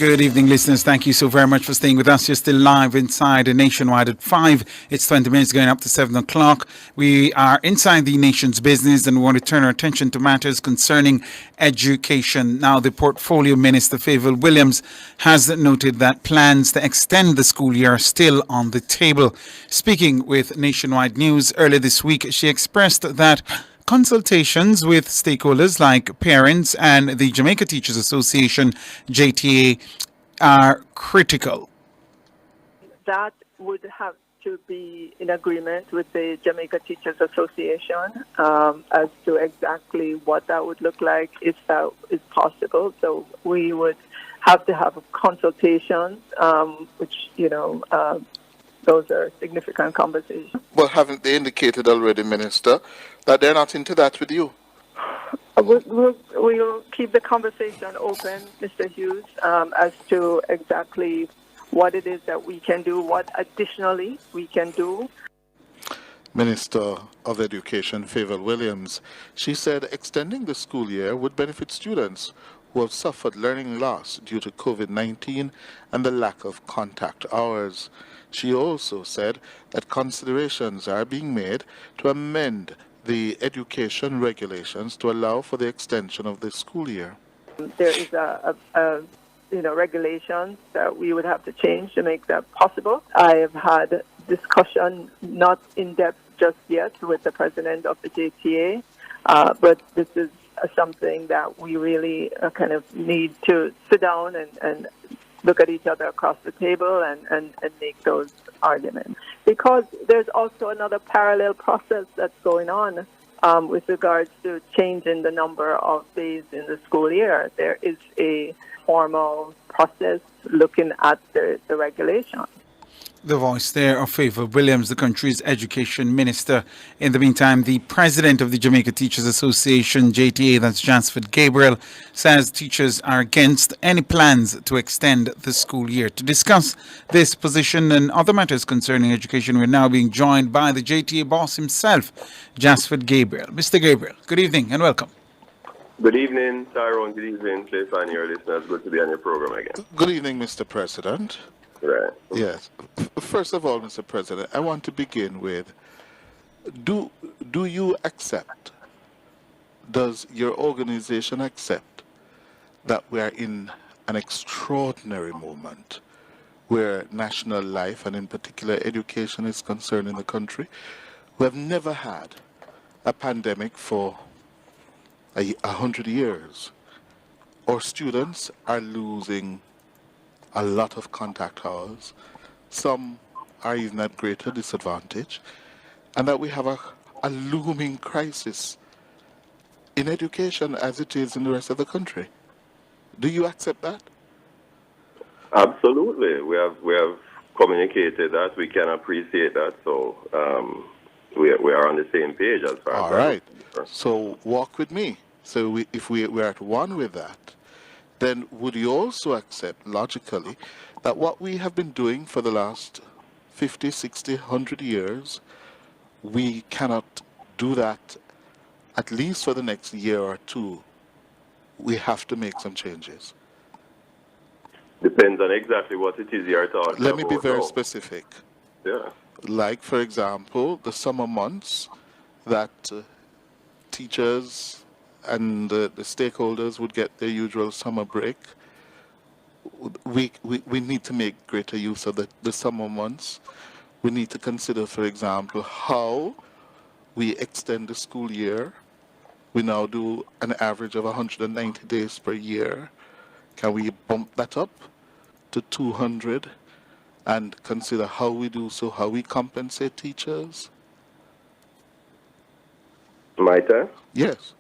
Good evening, listeners. Thank you so very much for staying with us. You're still live inside a Nationwide at 5. It's 20 minutes going up to 7 o'clock. We are inside the nation's business and we want to turn our attention to matters concerning education. Now, the Portfolio Minister, Favour Williams, has noted that plans to extend the school year are still on the table. Speaking with Nationwide News earlier this week, she expressed that consultations with stakeholders like parents and the Jamaica Teachers Association, JTA, are critical. That would have to be in agreement with the Jamaica Teachers Association as to exactly what that would look like, if that is possible. So we would have to have consultations, which, those are significant conversations. Well, haven't they indicated already, Minister, that they're not into that with you? We'll keep the conversation open, Mr. Hughes, as to exactly what it is that we can do, what additionally we can do. Minister of Education, Favour Williams, she said extending the school year would benefit students who have suffered learning loss due to COVID-19 and the lack of contact hours. She also said that considerations are being made to amend the education regulations to allow for the extension of the school year. There is regulations that we would have to change to make that possible. I have had discussion, not in depth just yet, with the president of the JTA, but this is something that we really kind of need to sit down and look at each other across the table and make those arguments. Because there's also another parallel process that's going on with regards to changing the number of days in the school year. There is a formal process looking at the regulations. The voice there of Favour Williams, the country's education minister. In the meantime, the president of the Jamaica Teachers Association, JTA, that's Jasford Gabriel, says teachers are against any plans to extend the school year. To discuss this position and other matters concerning education, we're now being joined by the JTA boss himself, Jasford Gabriel. Mr. Gabriel, good evening and welcome. Good evening, Tyrone. Good evening, Cliff, and your listeners. Good to be on your program again. Good evening, Mr. President. Right. Yes. First of all, Mr. President, I want to begin with, do you accept, does your organization accept that we are in an extraordinary moment where national life and in particular education is concerned in the country? We have never had a pandemic for 100 years. Our students are losing a lot of contact hours. Some are even at greater disadvantage. And that we have a looming crisis in education as it is in the rest of the country. Do you accept that? Absolutely. We have communicated that. We can appreciate that. So we are on the same page as far as all right. So walk with me. So if we're at one with that, then would you also accept logically that what we have been doing for the last 50, 60, 100 years, we cannot do that at least for the next year or two? We have to make some changes. Depends on exactly what it is you're talking about. Let me be very specific. Yeah. Like, for example, the summer months that teachers and the stakeholders would get their usual summer break. We need to make greater use of the summer months. We need to consider, for example, how we extend the school year. We now do an average of 190 days per year. Can we bump that up to 200 and consider how we do so, how we compensate teachers? My turn? Yes.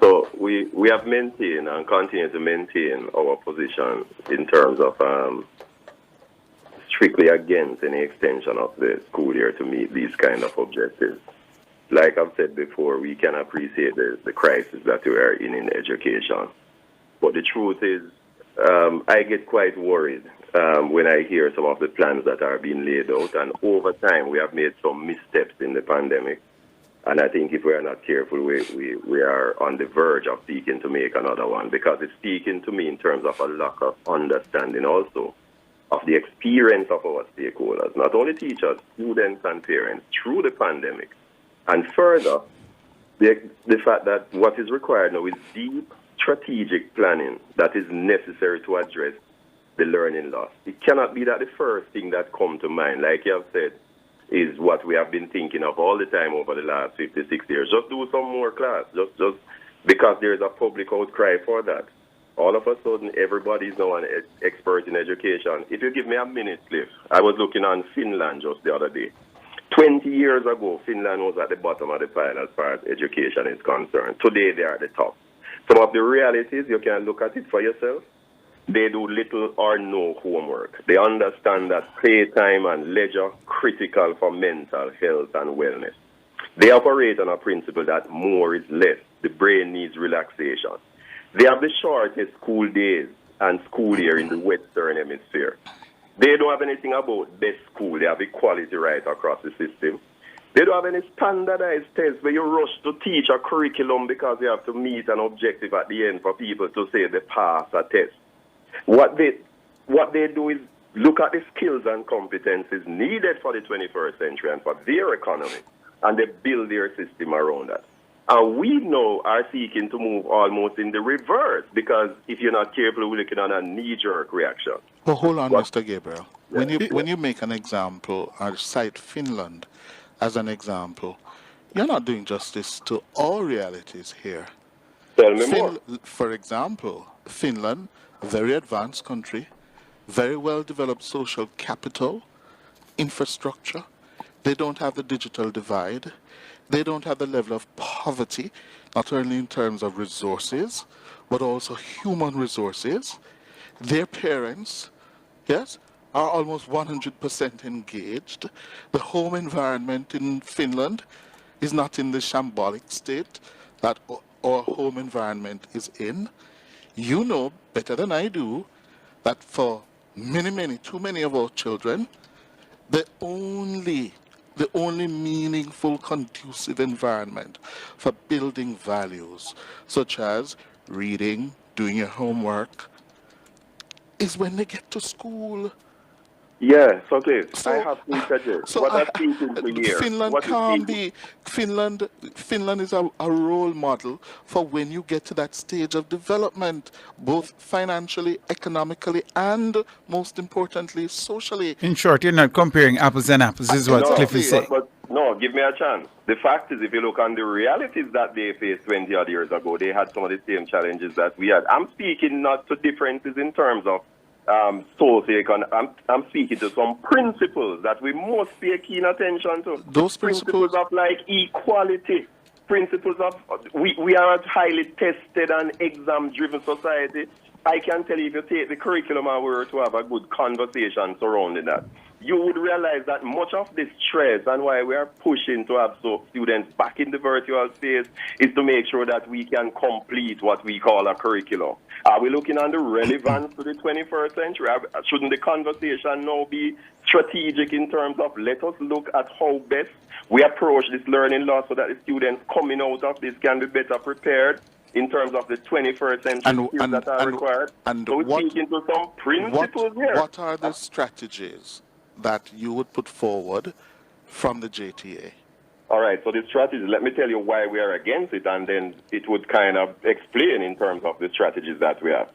So we have maintained and continue to maintain our position in terms of strictly against any extension of the school year to meet these kind of objectives. Like I've said before, we can appreciate the crisis that we are in education. But the truth is, I get quite worried when I hear some of the plans that are being laid out. And over time, we have made some missteps in the pandemic. And I think if we are not careful, we are on the verge of seeking to make another one, because it's speaking to me in terms of a lack of understanding also of the experience of our stakeholders, not only teachers, students, and parents through the pandemic. And further, the fact that what is required now is deep strategic planning that is necessary to address the learning loss. It cannot be that the first thing that comes to mind, like you have said, is what we have been thinking of all the time over the last 56 years. Just do some more class, just because there is a public outcry for that. All of a sudden, everybody is now an expert in education. If you give me a minute, Cliff, I was looking on Finland just the other day. 20 years ago, Finland was at the bottom of the pile as far as education is concerned. Today, they are at the top. Some of the realities, you can look at it for yourself. They do little or no homework. They understand that playtime and leisure critical for mental health and wellness. They operate on a principle that more is less. The brain needs relaxation. They have the shortest school days and school year in the Western Hemisphere. They don't have anything about best school. They have equality right across the system. They don't have any standardized tests where you rush to teach a curriculum because you have to meet an objective at the end for people to say they pass a test. What they do is look at the skills and competencies needed for the 21st century and for their economy, and they build their system around that. And we now are seeking to move almost in the reverse, because if you're not careful, we're looking at a knee-jerk reaction. Well, hold on, Mr. Gabriel. When you make an example or cite Finland as an example, you're not doing justice to all realities here. Tell me more. For example, Finland, a very advanced country, very well-developed social capital, infrastructure. They don't have the digital divide. They don't have the level of poverty, not only in terms of resources, but also human resources. Their parents, yes, are almost 100% engaged. The home environment in Finland is not in the shambolic state that our home environment is in. You know better than I do that for too many of our children, the only meaningful, conducive environment for building values, such as reading, doing your homework, is when they get to school. Yeah, so Cliff, I have to suggest what I've seen for years. Finland is a role model for when you get to that stage of development, both financially, economically, and most importantly, socially. In short, you're not comparing apples and apples, is what Cliff is saying. But no, give me a chance. The fact is, if you look on the realities that they faced 20 odd years ago, they had some of the same challenges that we had. I'm speaking not to differences in terms of socioeconomic. I'm speaking to some principles that we must pay keen attention to. Those principles of like equality, principles of we are a highly tested and exam-driven society. I can tell you, if you take the curriculum and we were to have a good conversation surrounding that, you would realize that much of this stress and why we are pushing to have students back in the virtual space is to make sure that we can complete what we call a curriculum. Are we looking on the relevance to the 21st century? Shouldn't the conversation now be strategic in terms of let us look at how best we approach this learning loss so that the students coming out of this can be better prepared in terms of the 21st century skills that are required? And so we're speaking to some principles here. What are the strategies that you would put forward from the JTA? All right, so the strategy, let me tell you why we are against it, and then it would kind of explain in terms of the strategies that we have.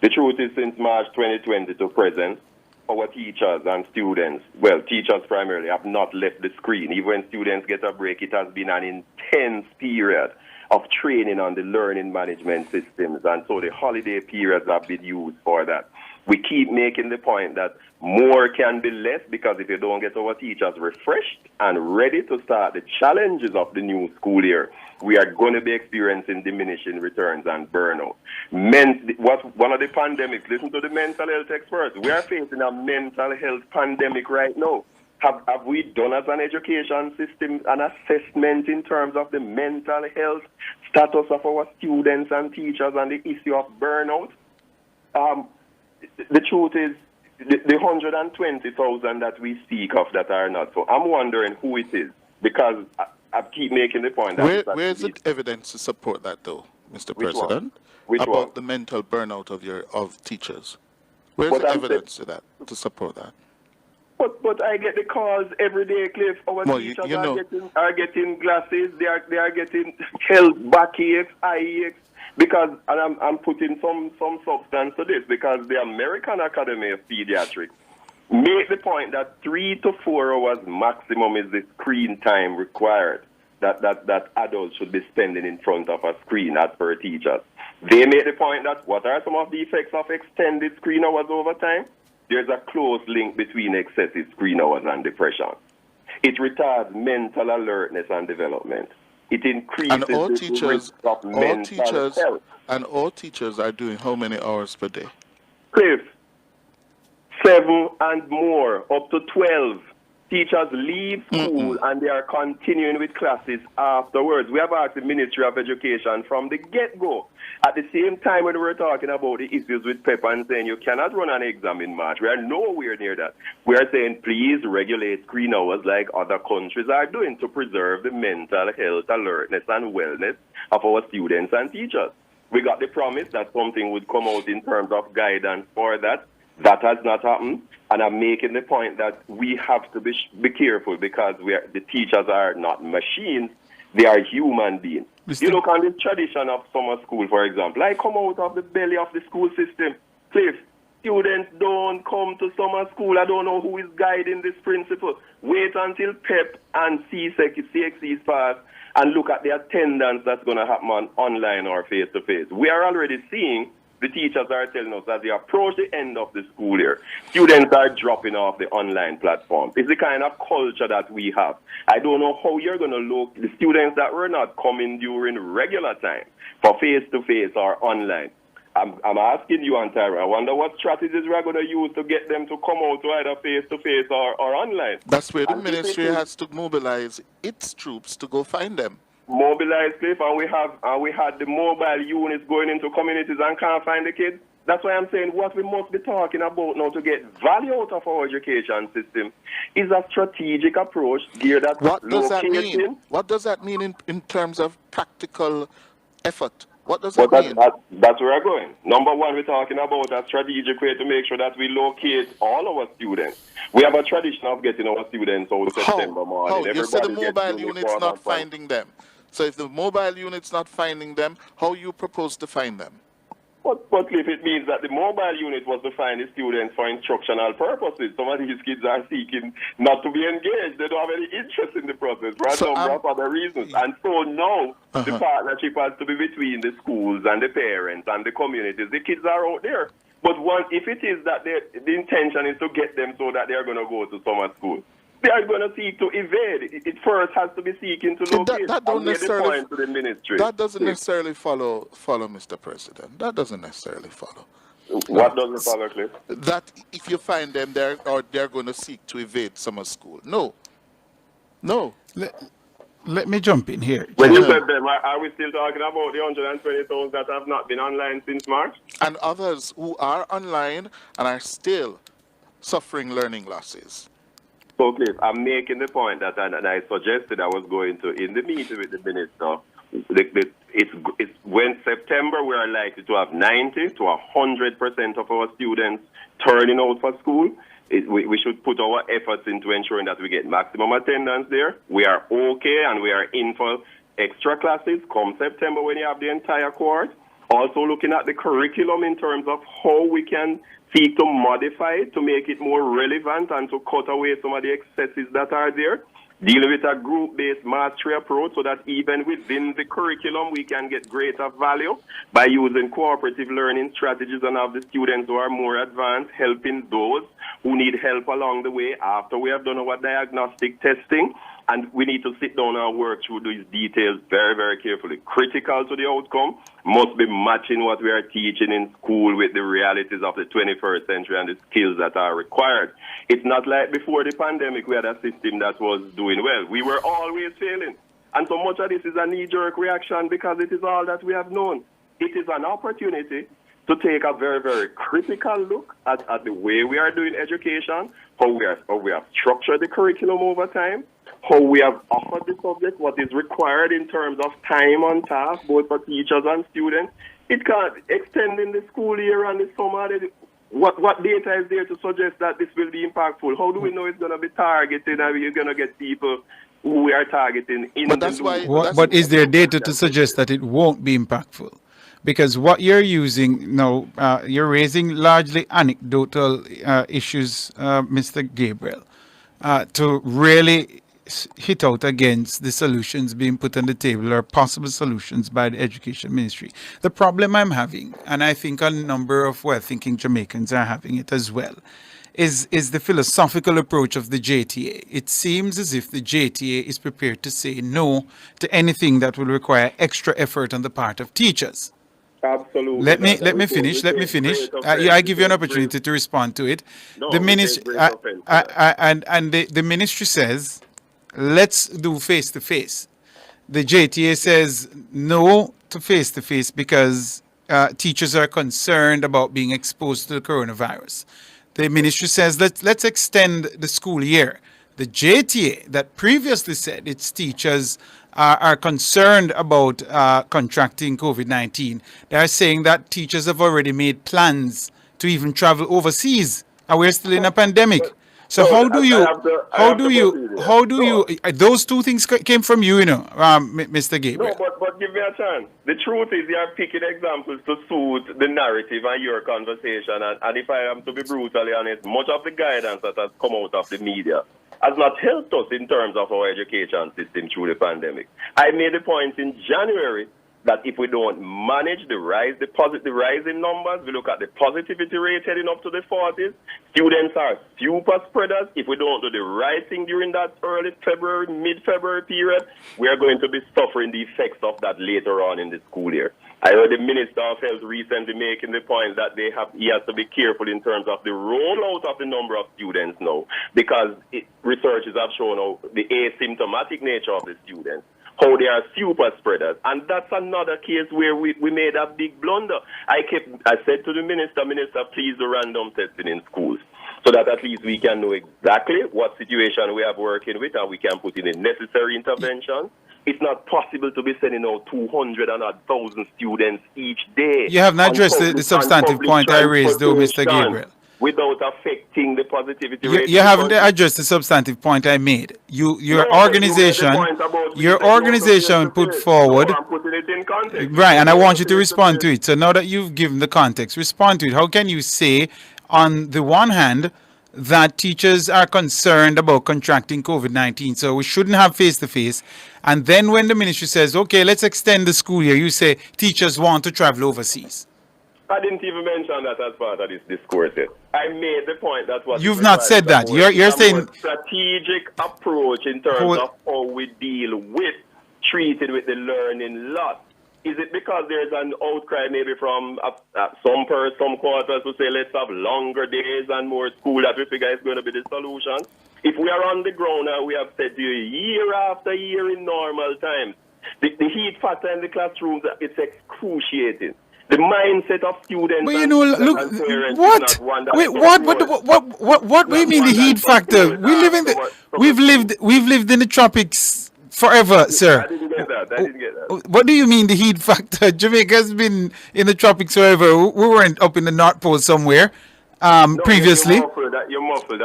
The truth is, since March 2020 to present, our teachers and students, well, teachers primarily, have not left the screen. Even when students get a break, it has been an intense period of training on the learning management systems, and so the holiday periods have been used for that. We keep making the point that more can be less, because if you don't get our teachers refreshed and ready to start the challenges of the new school year, we are going to be experiencing diminishing returns and burnout. One of the pandemics, listen to the mental health experts, we are facing a mental health pandemic right now. Have we done as an education system an assessment in terms of the mental health status of our students and teachers and the issue of burnout? The truth is, the 120,000 that we speak of that are not so, I'm wondering who it is, because I keep making the point that Where is the evidence to support that, though, Mr. Which one? President? Which about one? the mental burnout of teachers? Where's But the I'm evidence to support that? But I get the calls every day, Cliff. Our teachers are getting glasses. They are getting health backaches, eye aches, because, and I'm putting some substance to this, because the American Academy of Pediatrics make the point that 3 to 4 hours maximum is the screen time required that adults should be spending in front of a screen as per teachers. They make the point that what are some of the effects of extended screen hours over time? There's a close link between excessive screen hours and depression. It retards mental alertness and development. It increases the risk of mental health. And all teachers are doing how many hours per day? Cliff, 7 and more, up to 12. Teachers leave school and they are continuing with classes afterwards. We have asked the Ministry of Education from the get-go. At the same time when we were talking about the issues with PEP and saying you cannot run an exam in March, we are nowhere near that. We are saying please regulate screen hours like other countries are doing to preserve the mental health, alertness and wellness of our students and teachers. We got the promise that something would come out in terms of guidance for that. That has not happened, and I'm making the point that we have to be careful because the teachers are not machines, they are human beings. You look on the tradition of summer school, for example. I come out of the belly of the school system. Cliff, students don't come to summer school. I don't know who is guiding this principle. Wait until PEP and CXEs pass and look at the attendance that's going to happen online or face-to-face. We are already seeing the teachers are telling us that they approach the end of the school year. Students are dropping off the online platform. It's the kind of culture that we have. I don't know how you're going to look the students that were not coming during regular time for face-to-face or online. I'm asking you, Antara, I wonder what strategies we're going to use to get them to come out to either face-to-face or online. That's where the ministry has to mobilize its troops to go find them. Mobilize, Cliff, and we had the mobile units going into communities and can't find the kids. That's why I'm saying what we must be talking about now to get value out of our education system is a strategic approach geared at What does that locating. mean? What does that mean in terms of practical effort? What does that mean? That's where we're going. Number one, we're talking about a strategic way to make sure that we locate all our students. We have a tradition of getting our students out September morning. How? You said the mobile unit's not finding them. So if the mobile unit's not finding them, how you propose to find them? But Cliff, it means that the mobile unit was to find the students for instructional purposes. Some of these kids are seeking not to be engaged. They don't have any interest in the process for a number of other reasons. And so now the partnership has to be between the schools and the parents and the communities. The kids are out there. But if it is that the intention is to get them so that they are going to go to summer school, they are going to seek to evade. It first has to be seeking to locate. That don't necessarily to the ministry. That doesn't necessarily follow, Mr. President. That doesn't necessarily follow. What doesn't follow, Cliff? That if you find them, they're going to seek to evade summer school. No. Let me jump in here. When you said them, are we still talking about the 120,000 that have not been online since March? And others who are online and are still suffering learning losses. So, Cliff, I'm making the point that, and I suggested I was going to, in the meeting with the minister, it's when September we are likely to have 90 to 100% of our students turning out for school. We should put our efforts into ensuring that we get maximum attendance there. We are okay and we are in for extra classes come September when you have the entire cohort. Also looking at the curriculum in terms of how we can seek to modify it to make it more relevant and to cut away some of the excesses that are there. Dealing with a group-based mastery approach so that even within the curriculum we can get greater value by using cooperative learning strategies and have the students who are more advanced helping those who need help along the way after we have done our diagnostic testing. And we need to sit down and work through these details very, very carefully. Critical to the outcome must be matching what we are teaching in school with the realities of the 21st century and the skills that are required. It's not like before the pandemic we had a system that was doing well. We were always failing. And so much of this is a knee-jerk reaction because it is all that we have known. It is an opportunity to take a very, very critical look at the way we are doing education, how we have structured the curriculum over time, how we have offered the subject, what is required in terms of time on task, both for teachers and students. It can't extend in the school year and the summer. What data is there to suggest that this will be impactful? How do we know it's going to be targeted and we're going to get people who we are targeting in But that's why. But is there data to suggest that it won't be impactful? Because what you're using now, you're raising largely anecdotal issues, Mr. Gabriel, to really hit out against the solutions being put on the table or possible solutions by the Education Ministry. The problem I'm having, and I think a number of well-thinking Jamaicans are having it as well, is the philosophical approach of the JTA. It seems as if the JTA is prepared to say no to anything that will require extra effort on the part of teachers. Absolutely. Let me finish. I give you an opportunity to respond to it. The ministry and the ministry says, let's do face-to-face. The JTA says no to face-to-face because teachers are concerned about being exposed to the coronavirus. The ministry says let's extend the school year. The JTA that previously said its teachers are concerned about contracting COVID-19, they are saying that teachers have already made plans to even travel overseas, and we're still in a pandemic. So those two things came from you, Mr. Gabriel. No, but give me a chance. The truth is you are picking examples to suit the narrative and your conversation. And if I am to be brutally honest, much of the guidance that has come out of the media has not helped us in terms of our education system through the pandemic. I made a point in January that if we don't manage the rise in numbers, we look at the positivity rate heading up to the 40s. Students are super spreaders. If we don't do the right thing during that early February, mid-February period, we are going to be suffering the effects of that later on in the school year. I heard the Minister of Health recently making the point that he has to be careful in terms of the rollout of the number of students now, because researchers have shown the asymptomatic nature of the students, how they are super spreaders. And that's another case where we made a big blunder. I said to the minister, please do random testing in schools so that at least we can know exactly what situation we are working with and we can put in the necessary intervention. It's not possible to be sending out 200 and 1,000 students each day. You have not addressed the substantive point I raised, though, Mr. Gabriel. Without affecting the positivity rate. You haven't addressed the substantive point I made. Your organization put forward. I'm putting it in context. Right, and I want you to respond to it. So now that you've given the context, respond to it. How can you say, on the one hand, that teachers are concerned about contracting COVID-19, so we shouldn't have face-to-face, and then when the ministry says, okay, let's extend the school year, you say teachers want to travel overseas? I didn't even mention that as part of this discourse yet. I made the point that what you've not said that. You're saying strategic approach in terms of how we deal with treated with the learning loss. Is it because there's an outcry maybe from some quarters who say let's have longer days and more school that we figure is going to be the solution? If we are on the ground and we have said to you year after year in normal times, the heat factor in the classrooms, it's excruciating. The mindset of students. But look, what? Wait, what do you mean the heat factor? We've lived in the tropics forever, sir. I didn't get that. What do you mean the heat factor? Jamaica's been in the tropics forever. We weren't up in the North Pole somewhere previously. You're muffled.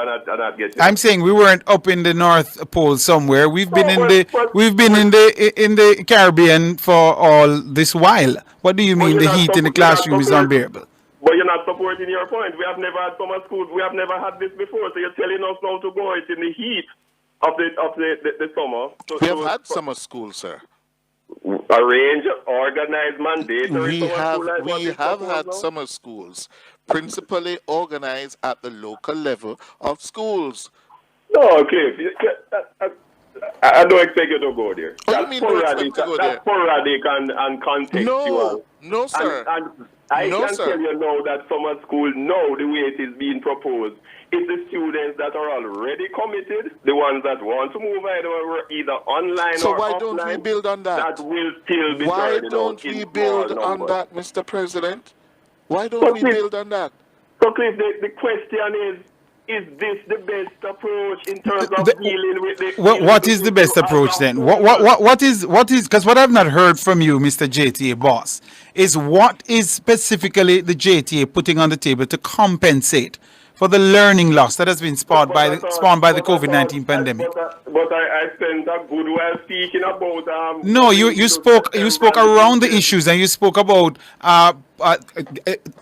I'm saying we weren't up in the North Pole somewhere. We've been in the Caribbean for all this while. What do you mean the heat in the classroom is unbearable? But you're not supporting your point. We have never had summer schools. We have never had this before. So you're telling us now to go out in the heat of the summer. We have had summer schools, sir. Arrange, organize, mandatory. We have had summer schools, principally organized at the local level of schools. No, Cliff, I don't expect you to go there. That's sporadic and contextual. No, sir. And I can tell you now that summer school, the way it is being proposed, it's the students that are already committed, the ones that want to move either online or offline. So why don't we build on that? That will still be Why don't we build on that, Mr. President? Why don't we build on that? So, Cliff, the question is is this the best approach in terms of dealing with the... What is the best approach then? What is, because what I've not heard from you, Mr. JTA Boss, is what is specifically the JTA putting on the table to compensate for the learning loss that has been spawned by the COVID-19 pandemic? But I spent a good while speaking about... No, you spoke around the issues, and you spoke about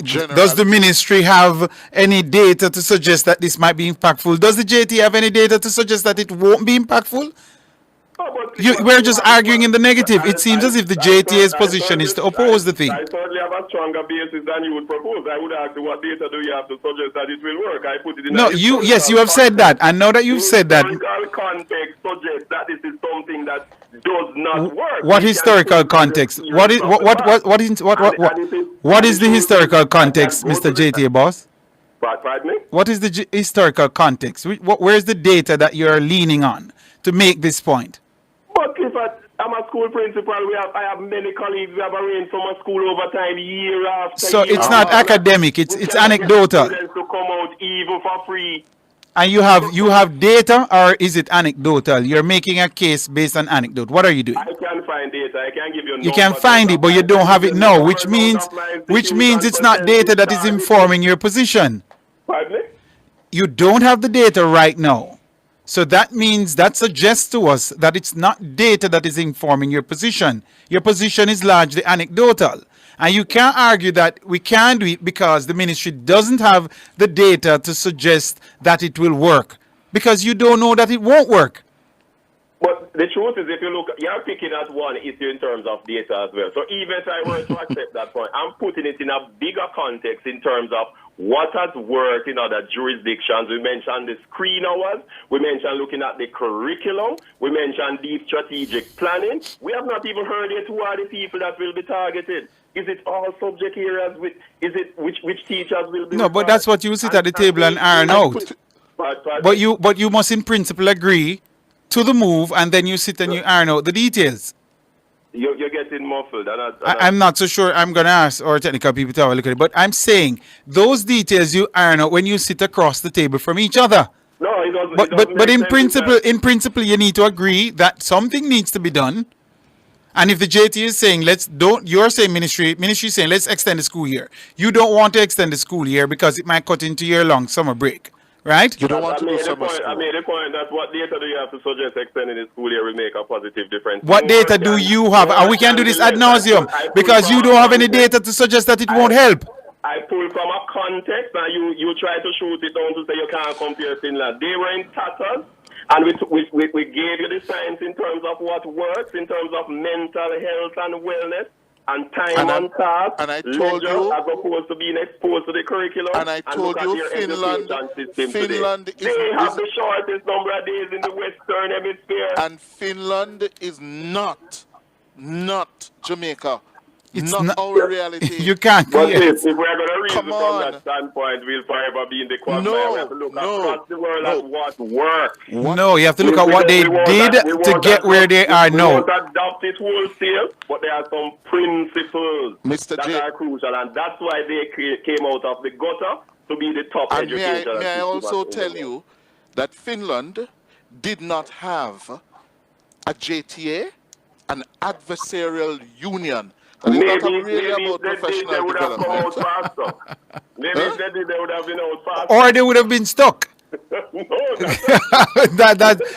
does the ministry have any data to suggest that this might be impactful? Does the JT have any data to suggest that it won't be impactful? We're just arguing in the negative. It seems as if the JTA's position is to oppose the thing. I certainly have a stronger basis than you would propose. I would ask you, what data do you have to suggest that it will work? I put it in... No, you have said that. I know that you've said that. Historical context suggests that this is something that does not work. What historical context? What is the historical context, Mr. JTA Boss? Pardon me? What is the historical context? Where's the data that you're leaning on to make this point? But if I'm a school principal, I have many colleagues who have arranged from a school over time, year after so year. It's not academic, it's anecdotal. To come out even for free. And you have data, or is it anecdotal? You're making a case based on anecdote. What are you doing? I can find data. I can give you. You can find it, but you don't have it now, which means it's not data that is informing your position. Pardon me? You don't have the data right now. So that means, that suggests to us that it's not data that is informing your position. Your position is largely anecdotal. And you can't argue that we can't do it because the ministry doesn't have the data to suggest that it will work. Because you don't know that it won't work. But the truth is, if you look, you're picking at one issue in terms of data as well. So even if I were to accept that point, I'm putting it in a bigger context in terms of what has worked in other jurisdictions. We mentioned the screen hours. We mentioned looking at the curriculum. We mentioned deep strategic planning. We have not even heard yet who are the people that will be targeted. Is it all subject areas? Is it which teachers will be? No, but that's what you sit at the table and iron out. But you must in principle agree to the move, and then you sit and you iron out the details. You're getting muffled. I'm not so sure. I'm going to ask our technical people to have a look at it. But I'm saying those details you iron out when you sit across the table from each other. No, it doesn't. But in principle, you need to agree that something needs to be done. And if the JT is saying you're saying ministry is saying let's extend the school year. You don't want to extend the school year because it might cut into your long summer break. Right? You don't want to do summer school. I made the point that what data do you have to suggest extending the school year will make a positive difference? What data do you have? And we can do this ad nauseum because you don't have any data to suggest that it won't help. I pull from a context and you try to shoot it down to say you can't compare Finland. They were in tatters, and we gave you the science in terms of what works, in terms of mental health and wellness. And time on task, and I told you, as opposed to being exposed to the curriculum. And I told you, Finland they have the shortest number of days in the Western Hemisphere. And Finland is not Jamaica. It's not our reality. You can't. But if we're going to reason from that standpoint, we'll forever be in the quagmire. We have to look across the world at what works. No, you have to look at what they did to get where they are now. We won't adopt it wholesale, but there are some principles that are crucial, and that's why they came out of the gutter to be the top education. May I also tell you that Finland did not have a JTA, an adversarial union. Maybe they would have come out faster. Maybe they would have been out faster. Or they would have been stuck.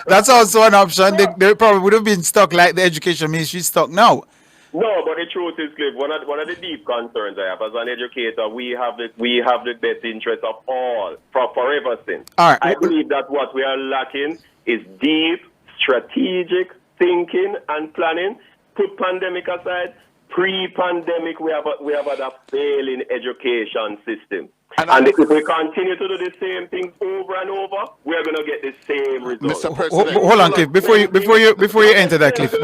That's also an option. They probably would have been stuck like the education ministry is stuck now. No, but the truth is, Cliff, one of the deep concerns I have as an educator, we have the best interest of all forever since. All right. I believe that what we are lacking is deep strategic thinking and planning. Put pandemic aside. Pre-pandemic, we have had a failing education system. And if we continue to do the same thing over and over, we're going to get the same results. Mr. President, hold on, Cliff. Before you enter that, Cliff,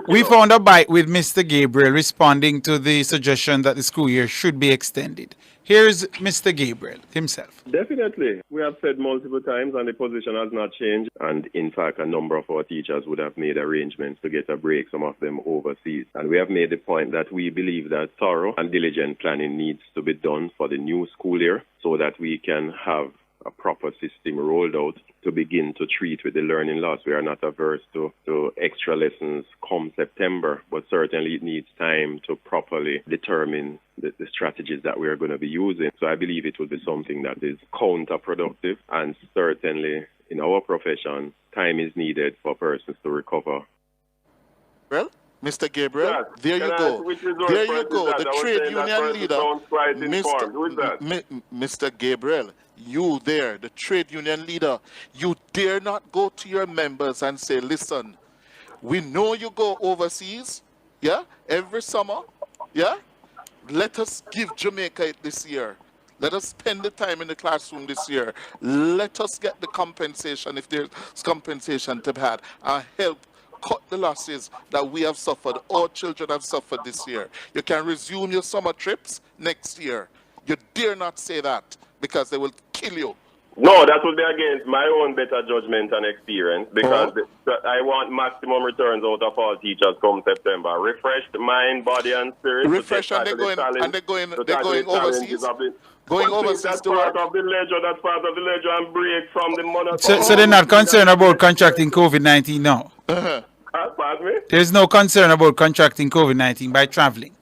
we found a bite with Mr. Gabriel responding to the suggestion that the school year should be extended. Here's Mr. Gabriel himself. Definitely. We have said multiple times, and the position has not changed. And in fact, a number of our teachers would have made arrangements to get a break, some of them overseas. And we have made the point that we believe that thorough and diligent planning needs to be done for the new school year so that we can have a proper system rolled out to begin to treat with the learning loss. We are not averse to extra lessons come September, but certainly it needs time to properly determine the strategies that we are going to be using. So I believe it will be something that is counterproductive, and certainly in our profession, time is needed for persons to recover. Well, Mr. Gabriel, Yes. there you go. There you go. The trade union leader, Mr. Gabriel, you there, the trade union leader, you dare not go to your members and say, listen, we know you go overseas, yeah, every summer, yeah? Let us give Jamaica it this year. Let us spend the time in the classroom this year. Let us get the compensation, if there's compensation to be had, and help cut the losses that we have suffered, all children have suffered this year. You can resume your summer trips next year. You dare not say that, because they will kill you. No, that would be against my own better judgment and experience, because I want maximum returns out of all teachers come September. Refreshed mind, body, and spirit. Refresh, and they're going overseas. Going overseas that's to part work. of the ledger. That's part of the ledger, and break from the monotony. So they're not concerned about contracting COVID-19 now? Pardon me? There's no concern about contracting COVID-19 by traveling.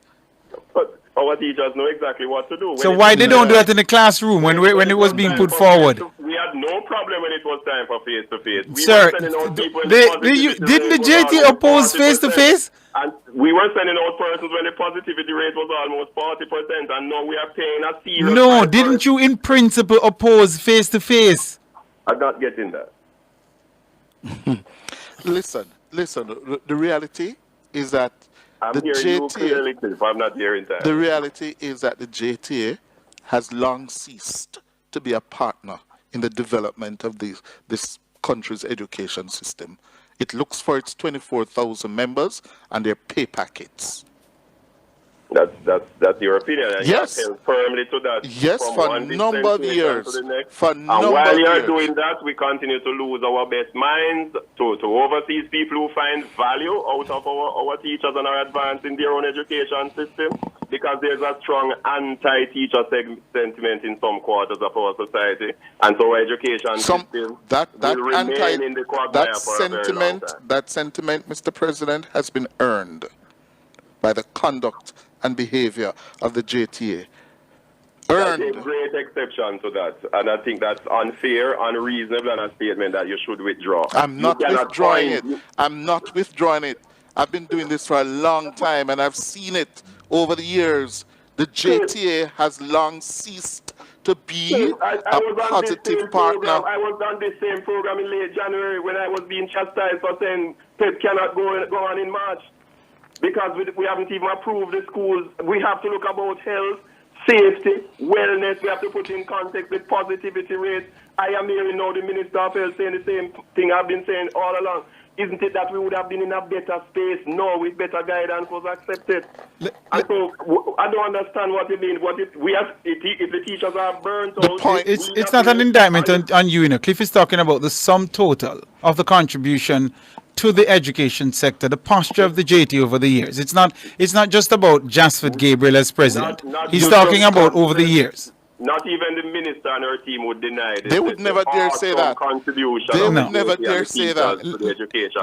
But our teachers know exactly what to do. So why they don't do that in the classroom when it was being put forward? We had no problem when it was time for face-to-face. Sir, didn't the JTA oppose face-to-face? And we were sending out persons when the positivity rate was almost 40%, and now we are paying a serious... No, didn't you in principle oppose face-to-face? I'm not getting that. Listen, the reality is that I'm the hearing you clearly, Cliff. I'm not hearing that. The reality is that the JTA has long ceased to be a partner in the development of this country's education system. It looks for its 24,000 members and their pay packets. That's your opinion. And yes. You held firmly to that. Yes, for a number of years. And while you're doing that, we continue to lose our best minds to overseas people who find value out of our teachers and are advancing their own education system, because there's a strong anti-teacher sentiment in some quarters of our society, and so our education system will remain in the quagmire for a very long time. That sentiment, Mr. President, has been earned by the conduct and behavior of the JTA. Earned. That's a great exception to that, and I think that's unfair, unreasonable, and a statement that you should withdraw. I'm not withdrawing it. I'm not withdrawing it. I've been doing this for a long time, and I've seen it over the years. The JTA has long ceased to be a positive partner. I was on this same program in late January when I was being chastised for saying PEP cannot go on in March, because we haven't even approved the schools. We have to look about health, safety, wellness. We have to put in context the positivity rate. I am hearing now the Minister of Health saying the same thing I've been saying all along. Isn't it that we would have been in a better space? No, with better guidance was accepted. And so I don't understand what you mean. If the teachers are burnt out... It's not an indictment on you, Cliff is talking about the sum total of the contribution to the education sector, the posture of the JT over the years. It's not just about Jasford Gabriel as president. He's talking about over the years. Not even the minister and her team would deny this. They would never dare say that. They would never dare say that.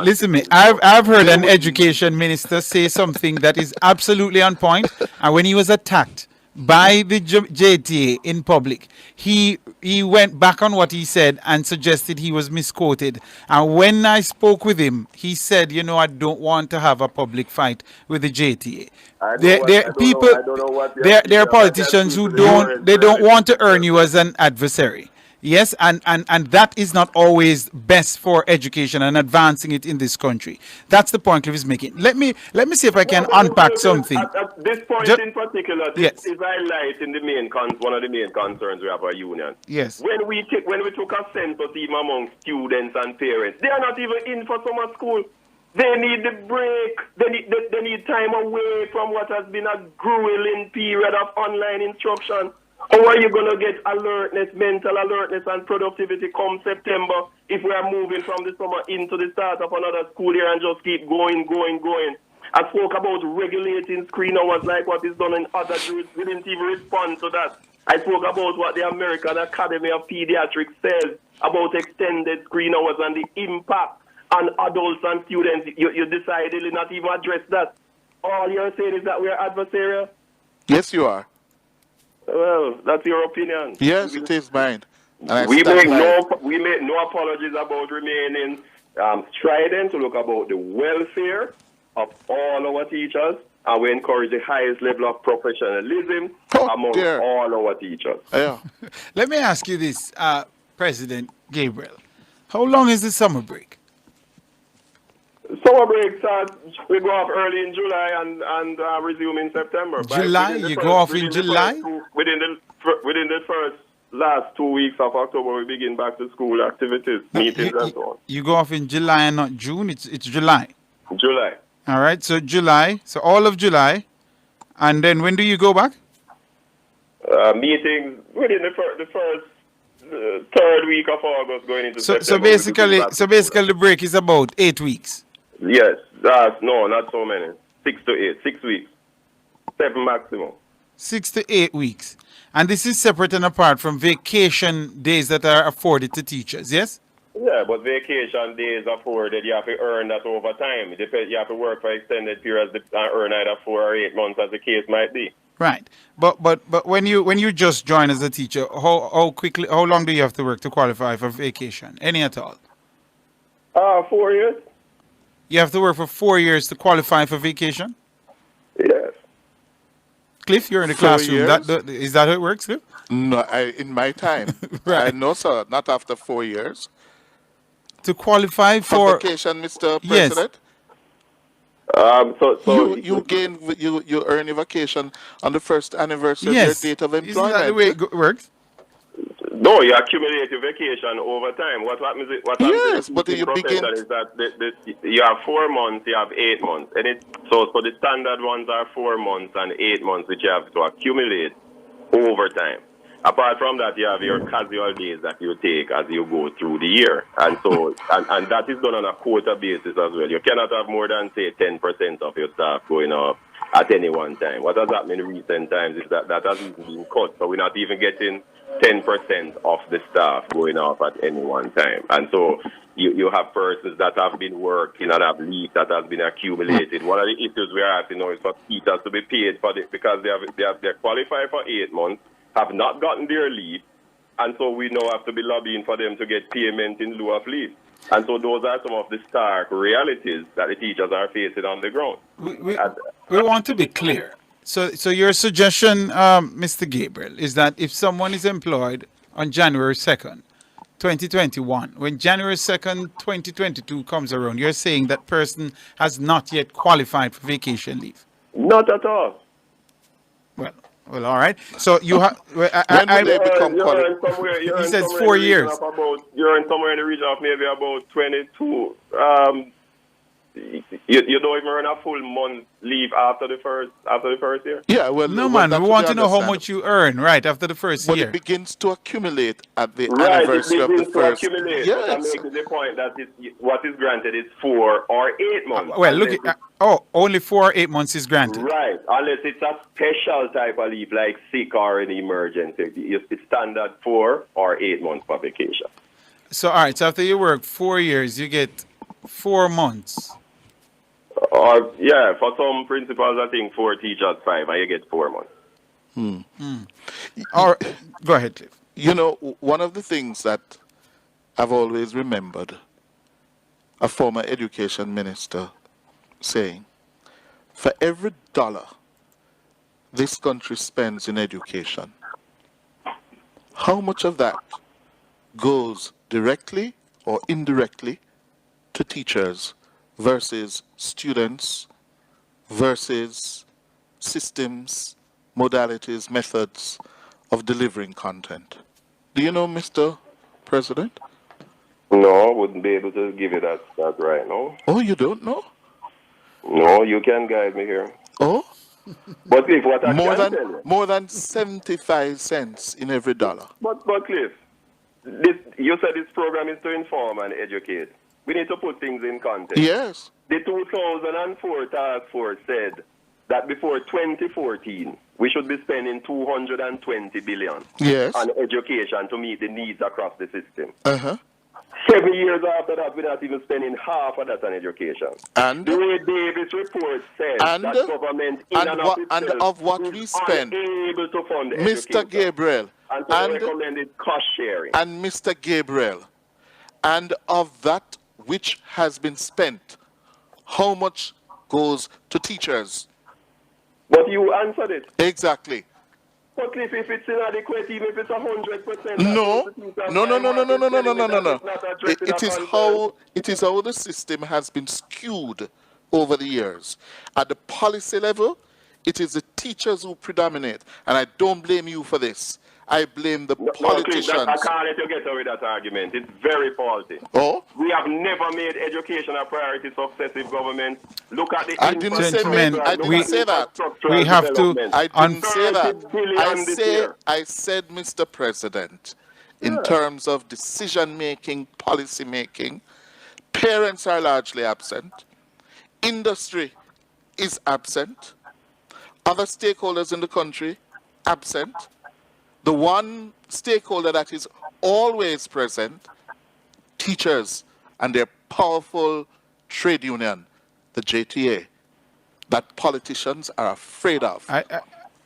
Listen to me. I've heard an education minister say something that is absolutely on point. And when he was attacked by the JTA in public, he went back on what he said and suggested he was misquoted. And when I spoke with him, he said, I don't want to have a public fight with the JTA. There are politicians who don't want to earn you as an adversary. Yes, and that is not always best for education and advancing it in this country. That's the point Cliff is making. Let me see if I can unpack something. At this point in particular, this is highlighting one of the main concerns we have our union. Yes. When we took a census even among students and parents, they are not even in for summer school. They need the break. They need time away from what has been a grueling period of online instruction. How are you going to get alertness, mental alertness, and productivity come September if we are moving from the summer into the start of another school year and just keep going? I spoke about regulating screen hours like what is done in other jurisdictions. We didn't even respond to that. I spoke about what the American Academy of Pediatrics says about extended screen hours and the impact on adults and students. You decided to not even address that. All you're saying is that we're adversarial? Yes, you are. Well, that's your opinion. Yes, it is mine. And I We stand make by it. we make no apologies about remaining strident to look about the welfare of all our teachers, and we encourage the highest level of professionalism among all our teachers. Yeah. Let me ask you this, President Gabriel. How long is the summer break? Summer breaks we go off early in July and resume in September. July? You go off in July? Within the first last 2 weeks of October, we begin back to school activities, meetings, and so on. You go off in July and not June? It's July. July. All right, so July, so all of July. And then when do you go back? Meetings within the first third week of August going into September. So basically the break is about 8 weeks. Yes, no, not so many. 6 to 8, 6 weeks. 7 maximum. 6 to 8 weeks. And this is separate and apart from vacation days that are afforded to teachers, yes? Yeah, but vacation days afforded, you have to earn that over time. You have to work for extended periods and earn either 4 or 8 months, as the case might be. Right. But when you just join as a teacher, how long do you have to work to qualify for vacation? Any at all? 4 years. You have to work for 4 years to qualify for vacation? Yes. Cliff, you're in the 4 classroom. years? Is that how it works, Cliff? No, in my time. Right. No, sir, not after 4 years. To qualify For for vacation, Mr. Yes. President? You earn your vacation on the first anniversary yes. of your date of employment. Isn't that the way it works? No, you accumulate your vacation over time. What happens Yes, in but the you profession begin- is that you have 4 months, you have 8 months. And so the standard ones are 4 months and 8 months, which you have to accumulate over time. Apart from that, you have your casual days that you take as you go through the year. And so, and that is done on a quota basis as well. You cannot have more than, say, 10% of your staff going off at any one time. What has happened in recent times is that has even been cut. So we're not even getting 10% of the staff going off at any one time. And so you have persons that have been working and have leave that has been accumulated. One of the issues we are having now is for teachers to be paid for it because they're qualified for 8 months, have not gotten their leave, and so we now have to be lobbying for them to get payment in lieu of leave. And so those are some of the stark realities that the teachers are facing on the ground. We want to be clear. So your suggestion, Mr. Gabriel, is that if someone is employed on January 2nd, 2021, when January 2nd, 2022 comes around, you're saying that person has not yet qualified for vacation leave? Not at all. Well, all right. So you have. He says 4 years. You're in somewhere in the region of maybe about 22. You don't even earn a full month leave after the first year. Yeah, well, no, man. We want to know how much you earn right after the first year. But it begins to accumulate at the anniversary of the first. Yes. I'm making the point that what is granted is 4 or 8 months. Well, look at only 4 or 8 months is granted. Right, unless it's a special type of leave like sick or an emergency. It's standard 4 or 8 months for vacation. So, all right. So after you work 4 years, you get 4 months. Or yeah, for some principals, I think 4 teachers 5, and you get 4 months. Or go ahead, Cliff. You know, one of the things that I've always remembered a former education minister saying, for every dollar this country spends in education, how much of that goes directly or indirectly to teachers versus students versus systems, modalities, methods of delivering content? Do you know, Mr. President? No, I wouldn't be able to give you that right now. Oh, you don't know? No, you can guide me here. Oh? But Cliff, what I can tell you... More than 75 cents in every dollar. But Cliff, you said this program is to inform and educate. We need to put things in context. Yes. The 2004 task force said that before 2014, we should be spending 220 billion Yes. on education to meet the needs across the system. Uh-huh. 7 years after that, we're not even spending half of that on education. And The way Davis report says And- that government in and and, what- of and itself of what is we spend, unable to fund Mr. education. Gabriel, And so they recommended cost sharing. and Mr. Gabriel, and of that which has been spent, how much goes to teachers? But you answered it. Exactly. But Cliff, if it's inadequate, even if it's 100%, No. It is how the system has been skewed over the years. At the policy level, it is the teachers who predominate, and I don't blame you for this. I blame the politicians. Cliff, I can't let you get away with that argument. It's very faulty. Oh? We have never made education a priority successive government. Look at the I didn't say Gentlemen, I didn't say that. we have to- I didn't say that. 30 billion this year. I said, Mr. President, in terms of decision making, policy making, parents are largely absent. Industry is absent. Other stakeholders in the country absent. The one stakeholder that is always present, teachers and their powerful trade union, the JTA, that politicians are afraid of.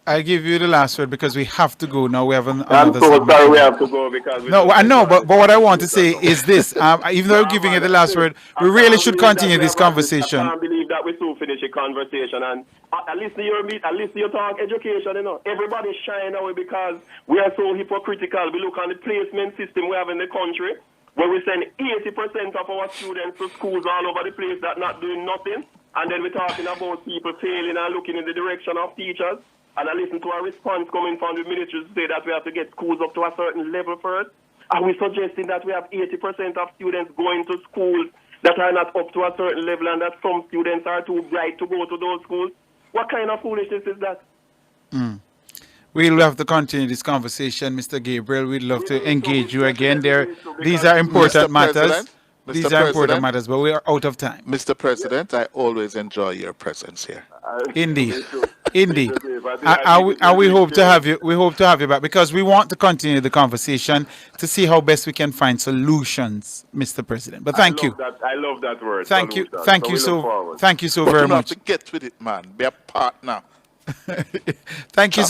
I give you the last word because we have to go now. We have I'm another so segment. sorry we have to go because... No, I know, but what I want to say is this. Even though I'm giving you the last word, we really should continue this conversation. I can't believe that we soon finish a conversation and at least you talk education, you know. Everybody's shying away because we are so hypocritical. We look on the placement system we have in the country where we send 80% of our students to schools all over the place that not doing nothing. And then we're talking about people failing and looking in the direction of teachers. And I listen to a response coming from the ministry to say that we have to get schools up to a certain level first. Are we suggesting that we have 80% of students going to schools that are not up to a certain level and that some students are too bright to go to those schools? What kind of foolishness is that? We'll have to continue this conversation, Mr. Gabriel. We'd love to engage you again. These are important matters. These are important matters, but we are out of time. Mr. President, I always enjoy your presence here. Indeed. Indeed. And we hope to have you. We hope to have you back because we want to continue the conversation to see how best we can find solutions, Mr. President. But thank you. I love that word. Thank you. solution. Thank So you we look so. forward. Thank you so But very you have much. to get with it, man. Be a partner. Thank you so